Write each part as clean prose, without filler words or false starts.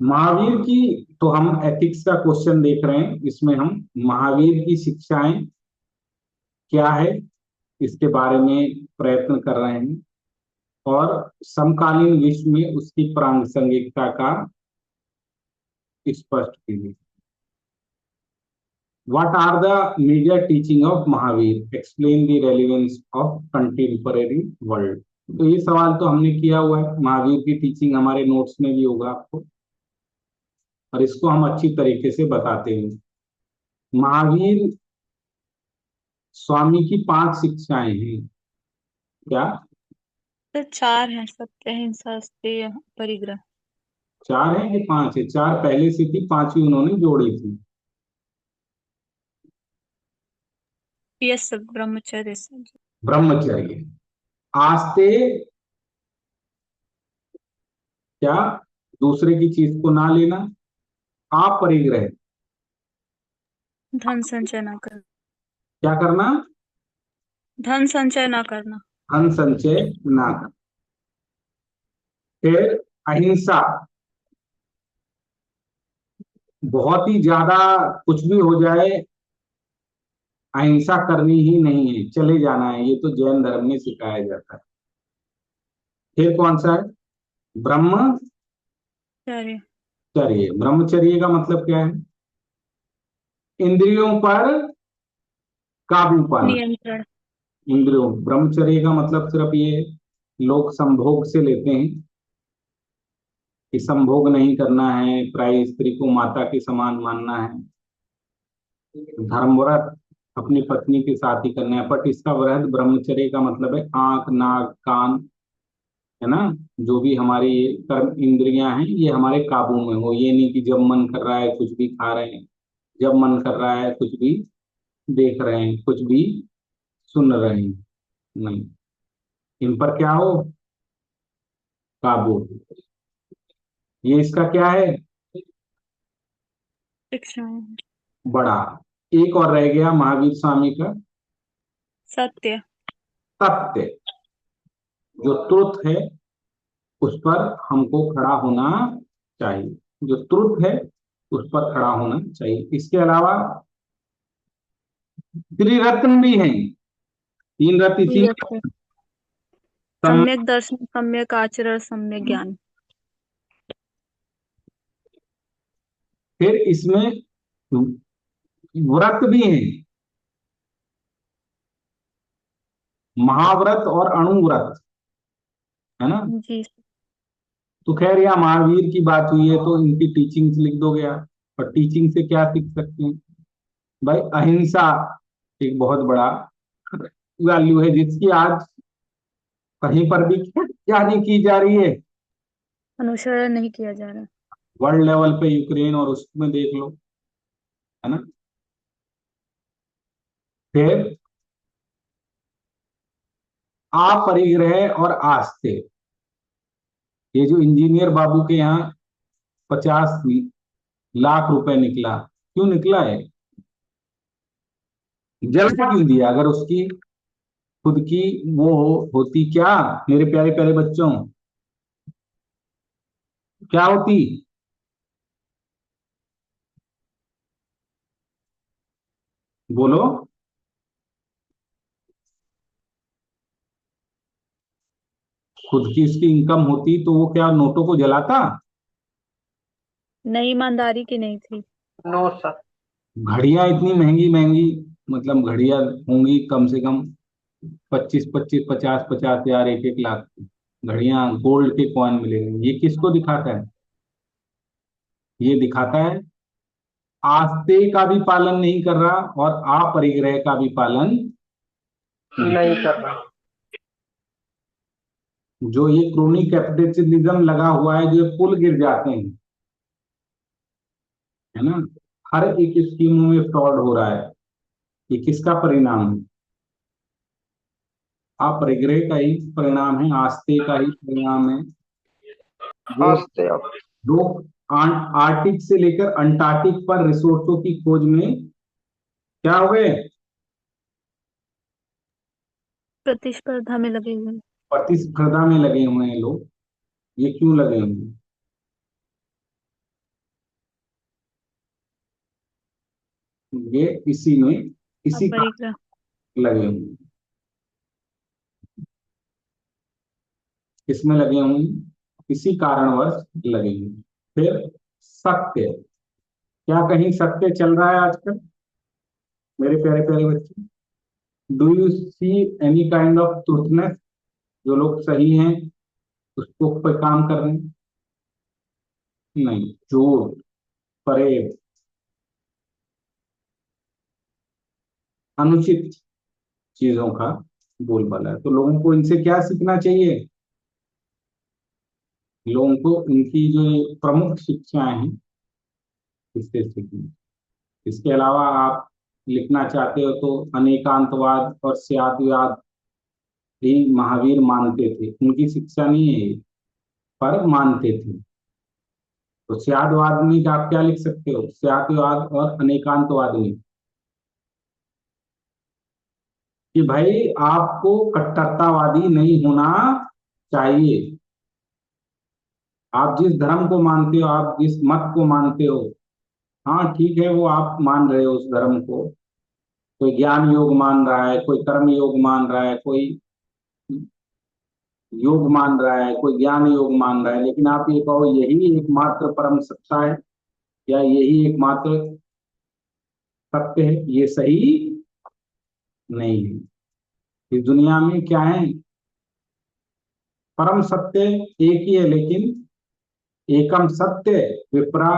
महावीर की, तो हम एथिक्स का क्वेश्चन देख रहे हैं, इसमें हम महावीर की शिक्षाएं क्या है इसके बारे में प्रयत्न कर रहे हैं, और समकालीन विश्व में उसकी प्रासंगिकता का स्पष्ट कीजिए। What are the major teaching of Mahavir? Explain the relevance of contemporary world. तो ये सवाल तो हमने किया हुआ है, महावीर की टीचिंग हमारे नोट्स में भी होगा आपको, और इसको हम अच्छी तरीके से बताते हैं। महावीर स्वामी की 5 शिक्षाएं हैं। क्या? तो चार है, सत्य अहिंसा अस्तेय परिग्रह। 4 है कि 5 है? 4 पहले से थी, 5वीं उन्होंने जोड़ी थी। यस सर, ब्रह्मचर्य सर। ब्रह्मचर्य, आस्ते, क्या? दूसरे की चीज को ना लेना, अपरिग्रह, धन संचय ना करना। क्या करना? धन संचय ना करना। धन संचय ना करना। फिर अहिंसा, बहुत ही ज्यादा कुछ भी हो जाए, अहिंसा करनी ही नहीं है, चले जाना है, ये तो जैन धर्म में सिखाया जाता है। फिर कौन सा है? ब्रह्मचर्य। चर्य। ब्रह्मचर्य का मतलब क्या है? इंद्रियों पर काबू पाना। नियंत्रण। इंद्रियों, ब्रह्मचर्य का मतलब सिर्फ ये है, लोग संभोग से लेते हैं कि संभोग नहीं करना है, प्राय स्त्री को माता के समान मानना है, धर्मव्रत अपनी पत्नी के साथ ही करना है, बट इसका वृहद ब्रह्मचर्य का मतलब है आंख, नाक, कान, है ना, जो भी हमारी ये कर्म इंद्रियां हैं, ये हमारे काबू में हो। ये नहीं कि जब मन कर रहा है कुछ भी खा रहे हैं, जब मन कर रहा है कुछ भी देख रहे हैं, कुछ भी सुन रहे हैं, नहीं, इन पर क्या हो? काबू। ये इसका क्या है? शिक्षाएं। बड़ा। एक और रह गया महावीर स्वामी का, सत्य। सत्य। जो ट्रुथ है उस पर हमको खड़ा होना चाहिए, जो ट्रुथ है उस पर खड़ा होना चाहिए। इसके अलावा त्रिरत्न भी हैं, 3 रत्न इसी ठीक में। है। सम, सम्यक दर्शन, सम्यक आचरण, सम्यक ज्ञान। फिर इसमें व्रत भी हैं, महाव्रत और अणुव्रत, है ना। जी। तो खैर, यहाँ महावीर की बात हुई है तो इनकी टीचिंग्स लिख दोगे आप, और टीचिंग से क्या सीख सकते हैं? भाई अहिंसा एक बहुत बड़ा वैल्यू है, जिसकी आज कहीं पर भी क्या नहीं की जा रही है। अनुसरण नहीं किया जा रहा। वर्ल्ड लेवल पे यूक्रेन और उसमें देख लो, है ना। फिर अपरिग्रह और आस्ते, ये जो इंजीनियर बाबू के यहाँ 50 लाख रुपए निकला, क्यों निकला है? जला क्यों दिया? अगर उसकी खुद की वो होती, क्या मेरे प्यारे प्यारे बच्चों, क्या होती? बोलो। खुद की उसकी इनकम होती तो वो क्या नोटों को जलाता? नहीं, ईमानदारी की नहीं थी। No sir. घड़ियां इतनी महंगी महंगी, मतलब घड़ियां होंगी कम से कम 25-25, 50-50 हजार, 1-1 लाख की घड़ियां, गोल्ड के कॉइन मिलेंगे। ये किसको दिखाता है? ये दिखाता है आस्ते का भी पालन नहीं कर रहा, और अपरिग्रह का भी पालन नहीं कर रहा। जो ये क्रोनी कैपिटलिज्म लगा हुआ है, जो पुल गिर जाते हैं, है ना, हर एक स्कीमों में फ्रॉड हो रहा है, ये किसका परिणाम है? अपरिग्रह का ही परिणाम है, आस्ते का ही परिणाम है। जो आस्ते। लोग आर्टिक से लेकर अंटार्कटिक पर रिसोर्सों की खोज में क्या हो गए? प्रतिस्पर्धा में लगे हुए। प्रतिस्पर्धा में लगे हुए हैं लोग। ये क्यों लगे हुए हैं? ये इसी में, इसी का अपरिग्रह। लगे हुए हैं। किसमें लगे हुए हैं? किसी कारणवश लगे हुए हैं। फिर सत्य, क्या कहीं सत्य चल रहा है आजकल मेरे प्यारे प्यारे बच्चे? Do you see any kind of truthness? जो लोग सही हैं उसको पर काम कर रहे हैं? नहीं, झूठ, फरेब, अनुचित चीजों का बोलबाला है। तो लोगों को इनसे क्या सीखना चाहिए? लोगों को इनकी जो ये प्रमुख शिक्षाएं हैं इससे सीखनी। इसके अलावा आप लिखना चाहते हो तो अनेकांतवाद और स्यादवाद भी महावीर मानते थे, उनकी शिक्षा नहीं है ये, पर मानते थे। तो स्यादवाद में आप क्या लिख सकते हो? स्यादवाद और अनेकांतवाद में कि भाई आपको कट्टरतावादी नहीं होना चाहिए। आप जिस धर्म को मानते हो, आप जिस मत को मानते हो, हाँ ठीक है, वो आप मान रहे हो उस धर्म को। कोई ज्ञान योग मान रहा है, कोई कर्म योग मान रहा है, कोई योग मान रहा है, कोई ज्ञान योग मान रहा है, लेकिन आप ये कहो यही एकमात्र परम सत्ता है या यही एकमात्र सत्य है, ये सही नहीं है। इस दुनिया में क्या है? परम सत्य एक ही है, लेकिन एकम सत्य विप्रा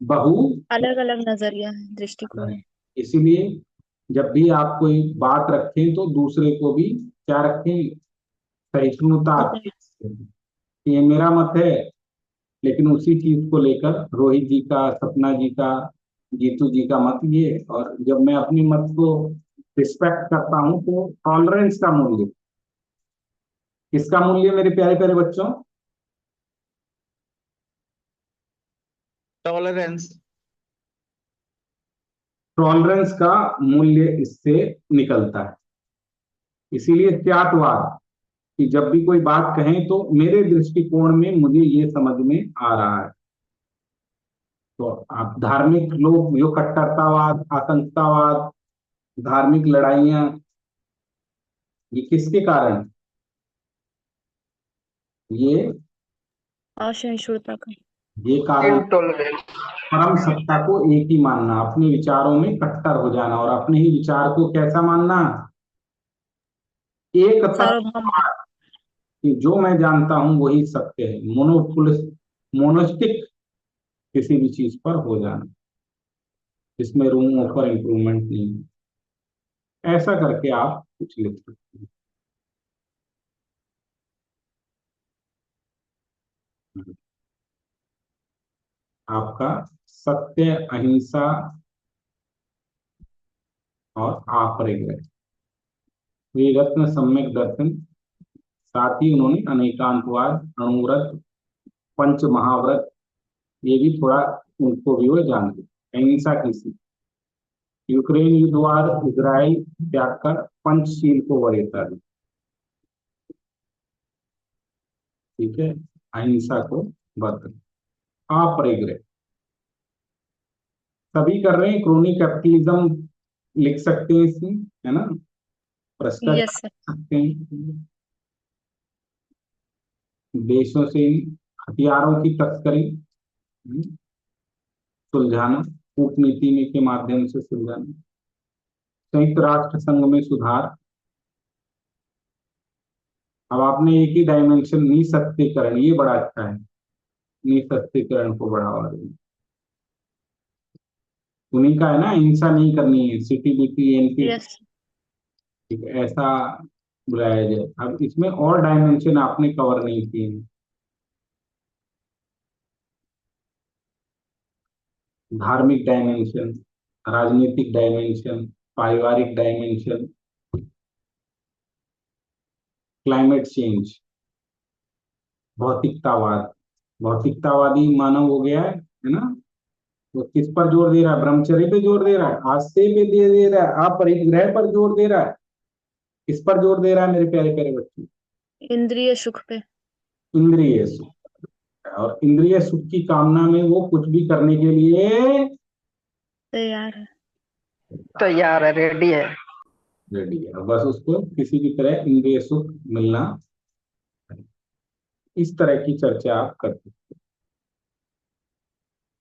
बहु अलग अलग नजरिया है, दृष्टिकोण है। है। इसीलिए जब भी आप कोई बात रखें तो दूसरे को भी क्या रखें? सहिष्णुता। समझ। ये मेरा मत है, लेकिन उसी चीज को लेकर रोहित जी का, सपना जी का, जीतू जी का मत ये, और जब मैं अपनी मत को रिस्पेक्ट करता हूं तो टॉलरेंस का मूल्य, किसका मूल्य मेरे प्यारे प्यारे बच्चों? टॉलरेंस। टॉलरेंस का मूल्य इससे निकलता है। इसीलिए त्यागवाद, कि जब भी कोई बात कहें तो मेरे दृष्टिकोण में मुझे ये समझ में आ रहा है। तो आप धार्मिक लोग जो कट्टरतावाद, आतंकतावाद, धार्मिक लड़ाइयां, ये किसके कारण? ये असहिष्णुता का। ये कारण इनटॉलरेंस। परम सत्ता को एक ही मानना, अपने विचारों में कट्टर हो जाना और अपने ही विचार को कैसा मानना? एक तत्व, सार्वभौम है। कि जो मैं जानता हूं वही सत्य है। मोनोस्टिक किसी भी चीज पर हो जाना, इसमें रूम फॉर इम्प्रूवमेंट नहीं है। ऐसा करके आप कुछ लिख सकते हैं। आपका सत्य, अहिंसा और आपरिग्रह, ये रत्न सम्यक दर्शन। साथ ही उन्होंने अनेकांतवाद, अणुव्रत, पंच महाव्रत, ये भी थोड़ा उनको भी वो जानते। अहिंसा की सीख, यूक्रेन युद्ध वार, इजराइल त्याग कर पंचशील को वरीयता दी। ठीक है, अहिंसा को वर्त, अपरिग्रह सभी कर रहे हैं। क्रोनी कैपिटलिज्म लिख सकते हैं इसमें, है ना? भ्रष्टाचार यस सर। लिख सकते हैं। देशों से हथियारों की तस्करी सुलझाना, कूटनीति में के माध्यम से सुलझाना, संयुक्त राष्ट्र संघ में सुधार। अब आपने एक ही डायमेंशन निःशक्तिकरण, ये बड़ा अच्छा है, निःशक्तिकरण को बढ़ावा देना। उन्हीं का है ना, हिंसा नहीं करनी है, सीटीबीटी, एनपी, यस। ठीक है, ऐसा बुलाया जाए। अब इसमें और डायमेंशन आपने कवर नहीं किए हैं। धार्मिक डायमेंशन, राजनीतिक डायमेंशन, पारिवारिक डायमेंशन, क्लाइमेट चेंज, भौतिकतावाद। भौतिकतावादी मानव हो गया है ना? वो किस पर जोर दे रहा है? ब्रह्मचर्य पे जोर दे रहा है, आस्ते पे दे रहा है, अपरिग्रह पर जोर दे रहा है। किस पर जोर दे रहा है मेरे प्यारे प्यारे बच्चे? इंद्रिय सुख पे। इंद्रिय सुख। और इंद्रिय सुख की कामना में वो कुछ भी करने के लिए तैयार है। तैयार है, रेडी है। रेडी है, बस उसको किसी भी तरह इंद्रिय सुख मिलना है। इस तरह की चर्चा आप करते हैं।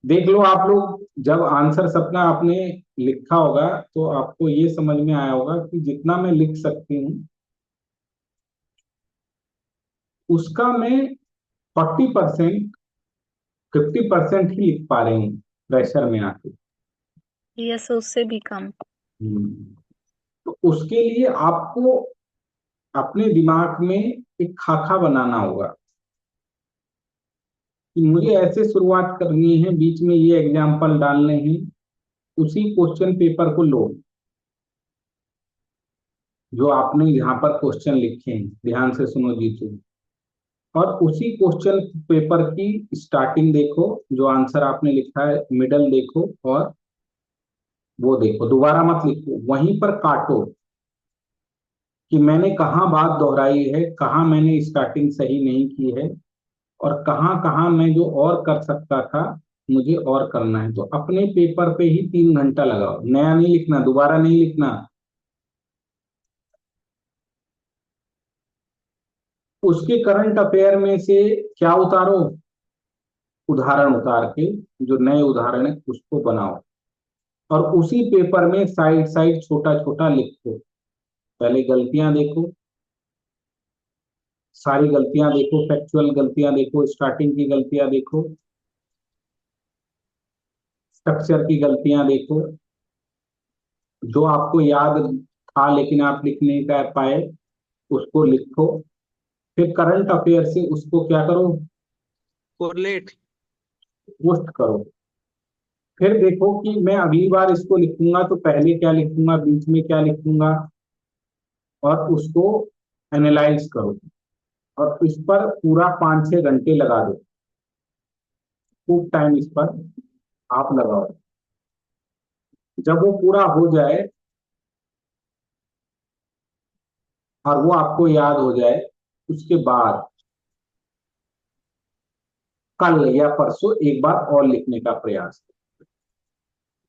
देख लो आप लोग, जब आंसर सबका आपने लिखा होगा तो आपको ये समझ में आया होगा कि जितना मैं लिख सकती हूँ उसका मैं 40%, 50% ही लिख पा रही हूँ प्रेशर में आके। यस, उससे भी कम। हम्म। तो उसके लिए आपको अपने दिमाग में एक खाका बनाना होगा कि मुझे ऐसे शुरुआत करनी है, बीच में ये एग्जाम्पल डालने हैं। उसी क्वेश्चन पेपर को लो जो आपने यहाँ पर क्वेश्चन लिखे हैं, ध्यान से सुनो जीतू, और उसी क्वेश्चन पेपर की स्टार्टिंग देखो, जो आंसर आपने लिखा है मिडल देखो, और वो देखो, दोबारा मत लिखो, वहीं पर काटो कि मैंने कहाँ बात दोहराई है, कहाँ मैंने स्टार्टिंग सही नहीं की है, और कहाँ कहाँ मैं जो और कर सकता था मुझे और करना है। तो अपने पेपर पे ही 3 घंटा लगाओ, नया नहीं लिखना, दोबारा नहीं लिखना। उसके करंट अफेयर में से क्या उतारो, उदाहरण उतार के, जो नए उदाहरण है उसको बनाओ, और उसी पेपर में साइड साइड छोटा छोटा लिखो। पहले गलतियां देखो, सारी गलतियां देखो, फैक्चुअल गलतियां देखो, स्टार्टिंग की गलतियां देखो, स्ट्रक्चर की गलतियां देखो, जो आपको याद था लेकिन आप लिख नहीं कर पाए उसको लिखो। फिर करंट अफेयर से उसको क्या करो, कोरिलेट। पोस्ट करो। फिर देखो कि मैं अगली बार इसको लिखूंगा तो पहले क्या लिखूंगा, बीच में क्या लिखूंगा, और उसको एनालाइज करो। और इस पर पूरा 5-6 घंटे लगा दो, खूब टाइम इस पर आप लगाओ। जब वो पूरा हो जाए और वो आपको याद हो जाए, उसके बाद कल या परसों एक बार और लिखने का प्रयास करें।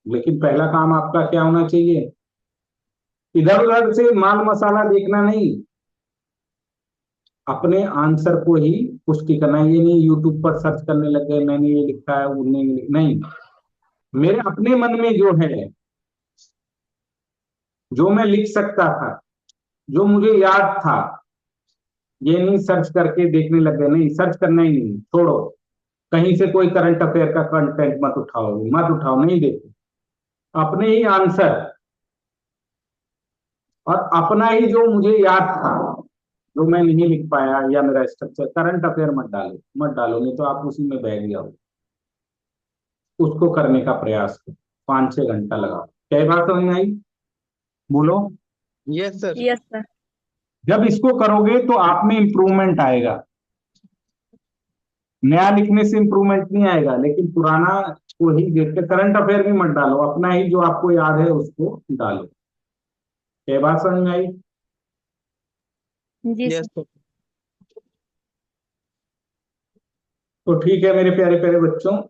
लेकिन पहला काम आपका क्या होना चाहिए, इधर उधर से माल मसाला देखना नहीं, अपने आंसर को ही पुष्टि करना है। ये नहीं यूट्यूब पर सर्च करने लग गए, मैंने ये लिखा है वो नहीं, नहीं। मेरे अपने मन में जो है, जो मैं लिख सकता था, जो मुझे याद था, ये नहीं सर्च करके देखने लग गए, नहीं सर्च करना ही नहीं, छोड़ो। कहीं से कोई करंट अफेयर का कंटेंट मत उठाओ, मत उठाओ, नहीं देखो। अपने ही आंसर और अपना ही जो मुझे याद था, जो मैं नहीं लिख पाया, या मेरा स्ट्रक्चर, करंट अफेयर मत डालो, मत डालो, नहीं तो आप उसी में बह जाओ। उसको करने का प्रयास करो, 5-6 घंटा लगाओ। क्या बात समझ में आई, बोलो। Yes sir. Yes sir. जब इसको करोगे तो आप में इंप्रूवमेंट आएगा। नया लिखने से इंप्रूवमेंट नहीं आएगा, लेकिन पुराना को ही देख के, करंट अफेयर भी मत डालो, अपना ही जो आपको याद है उसको डालो। क्या बात समझ में आई। जी यस सर। सर। तो ठीक है मेरे प्यारे प्यारे बच्चों,